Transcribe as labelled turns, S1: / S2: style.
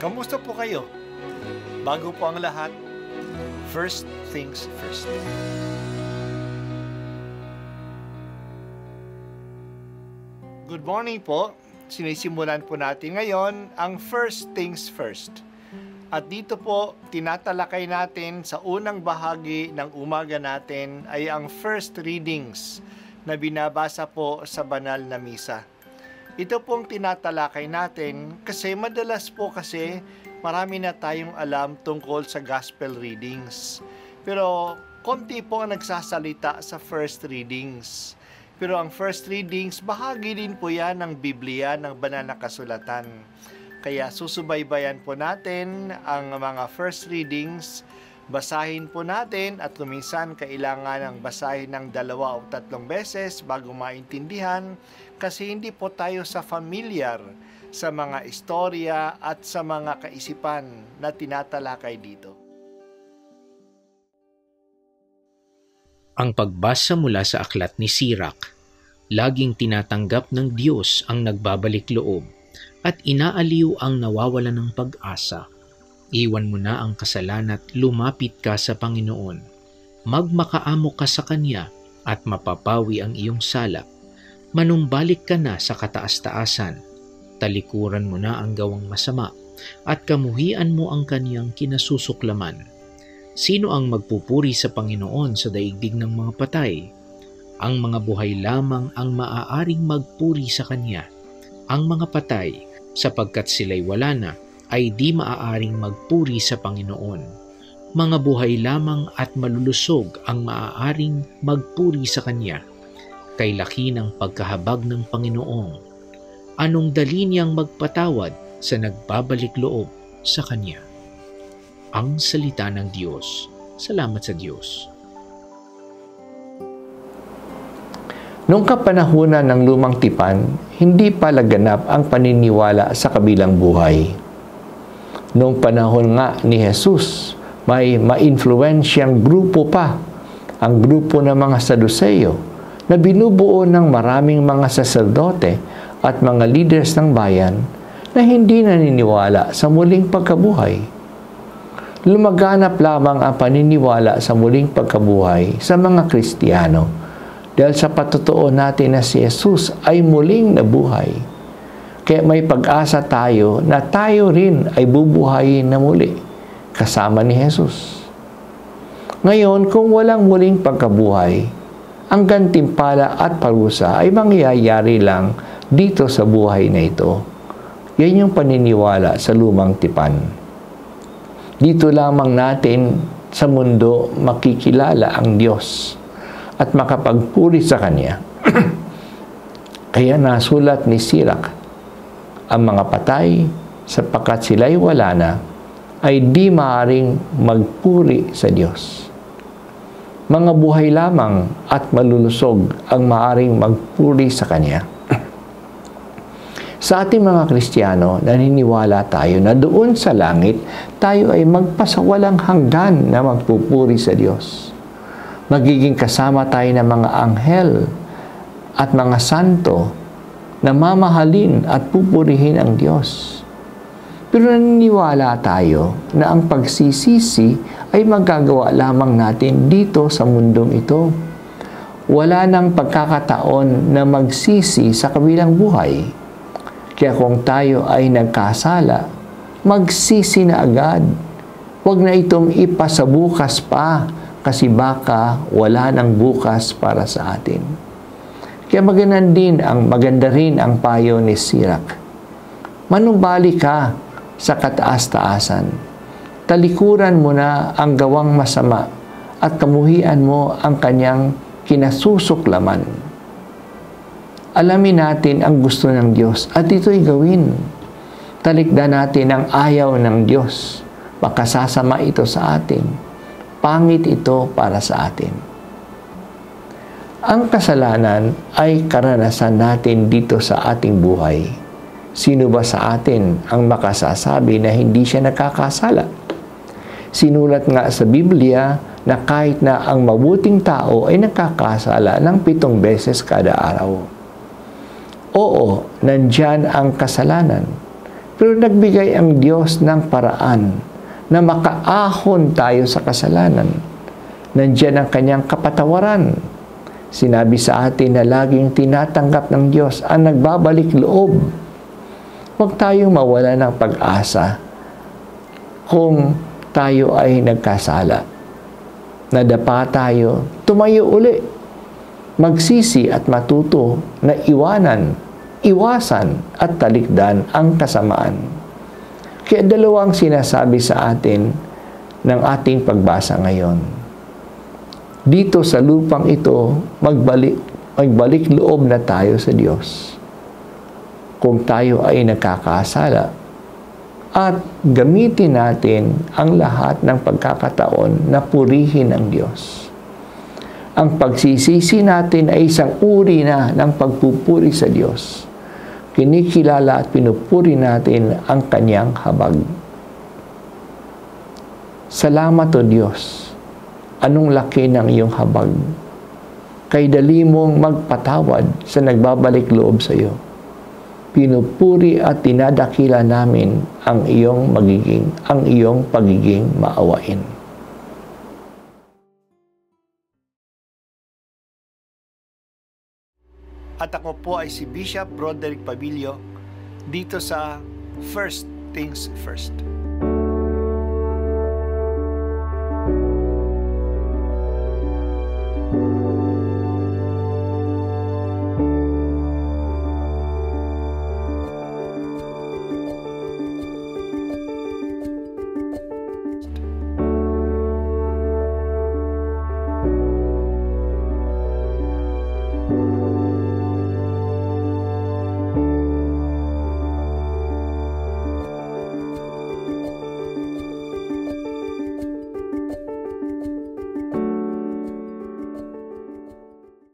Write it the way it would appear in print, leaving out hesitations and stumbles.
S1: Kamusta po kayo? Bago po ang lahat, first things first. Good morning po. Sinisimulan po natin ngayon ang first things first. At dito po, tinatalakay natin sa unang bahagi ng umaga natin ay ang first readings na binabasa po sa banal na misa. Ito pong tinatalakay natin kasi madalas po marami na tayong alam tungkol sa gospel readings. Pero konti po ang nagsasalita sa first readings. Pero ang first readings, bahagi din po yan ng Biblia, ng banal na kasulatan. Kaya susubaybayan po natin ang mga first readings, basahin po natin at kuminsan kailangan ng basahin ng 2 o 3 beses bago maintindihan kasi hindi po tayo familiar sa mga istorya at sa mga kaisipan na tinatalakay dito.
S2: Ang pagbasa mula sa aklat ni Sirach, laging tinatanggap ng Diyos ang nagbabalik loob at inaaliw ang nawawalan ng pag-asa. Iwan mo na ang kasalanan at lumapit ka sa Panginoon. Magmakaamo ka sa Kanya at mapapawi ang iyong salak. Manumbalik ka na sa kataas-taasan. Talikuran mo na ang gawang masama at kamuhian mo ang Kaniyang kinasusuklaman. Sino ang magpupuri sa Panginoon sa daigdig ng mga patay? Ang mga buhay lamang ang maaaring magpuri sa Kanya. Ang mga patay, sapagkat sila'y wala na, ay di maaaring magpuri sa Panginoon. Mga buhay lamang at malulusog ang maaaring magpuri sa Kanya. Kay laki ng pagkahabag ng Panginoon. Anong dali niyang magpatawad sa nagbabalik loob sa Kanya? Ang salita ng Diyos. Salamat sa Diyos.
S3: Noong kapanahunan ng lumang tipan, hindi pa laganap ang paniniwala sa kabilang buhay. Noong panahon nga ni Jesus, may ma-influensyang grupo pa, ang grupo ng mga Saduceo, na binubuo ng maraming mga saserdote at mga leaders ng bayan na hindi naniniwala sa muling pagkabuhay. Lumaganap lamang ang paniniwala sa muling pagkabuhay sa mga Kristiyano dahil sa patotoo natin na si Jesus ay muling nabuhay. Kaya may pag-asa tayo na tayo rin ay bubuhayin na muli kasama ni Jesus. Ngayon, kung walang muling pagkabuhay, ang gantimpala at parusa ay mangyayari lang dito sa buhay na ito. Yan yung paniniwala sa lumang tipan. Dito lamang natin sa mundo makikilala ang Diyos at makapagpuri sa Kanya. Kaya nasulat ni Sirach, ang mga patay, sapagkat sila'y wala na, ay di maaaring magpuri sa Diyos. Mga buhay lamang at malulusog ang maaaring magpuri sa Kanya. Sa ating mga Kristiyano, naniniwala tayo na doon sa langit, tayo ay magpasawalang hanggan na magpupuri sa Diyos. Magiging kasama tayo ng mga anghel at mga santo na mamahalin at pupurihin ang Diyos. Pero naniniwala tayo na ang pagsisisi ay magagawa lamang natin dito sa mundong ito. Wala nang pagkakataon na magsisi sa kabilang buhay. Kaya kung tayo ay nagkasala, magsisi na agad. Huwag na itong ipasabukas pa kasi baka wala nang bukas para sa atin. Kaya maganda rin ang payo ni Sirach. Manumbalik ka sa kataas-taasan. Talikuran mo na ang gawang masama at kamuhian mo ang Kanyang kinasusuklaman. Alamin natin ang gusto ng Diyos at ito'y gawin. Talikdan natin ang ayaw ng Diyos. Baka sasama ito sa atin. Pangit ito para sa atin. Ang kasalanan ay karanasan natin dito sa ating buhay. Sino ba sa atin ang makasasabi na hindi siya nakakasala? Sinulat nga sa Biblia na kahit na ang mabuting tao ay nakakasala ng 7 beses kada araw. Oo, nandyan ang kasalanan. Pero nagbigay ang Diyos ng paraan na makaahon tayo sa kasalanan. Nandiyan ang kanyang kapatawaran. Sinabi sa atin na laging tinatanggap ng Diyos ang nagbabalik loob. Huwag tayong mawala ng pag-asa kung tayo ay nagkasala. Nadapa tayo, tumayo uli, magsisi at matuto na iwasan at talikdan ang kasamaan. Kaya dalawang sinasabi sa atin ng ating pagbasa ngayon. Dito sa lupang ito, magbalik loob na tayo sa Diyos. Kung tayo ay nagkakasala, at gamitin natin ang lahat ng pagkakataon na purihin ang Diyos. Ang pagsisisi natin ay isang uri na ng pagpupuri sa Diyos. Kinikilala at pinupuri natin ang kanyang habag. Salamat o Diyos, anong laki ng iyong habag. Kay dali mong magpatawad sa nagbabalik loob sa iyo. Pinupuri at tinadakila namin ang iyong pagiging maawain.
S1: At ako po ay si Bishop Broderick Pabilio dito sa First Things First.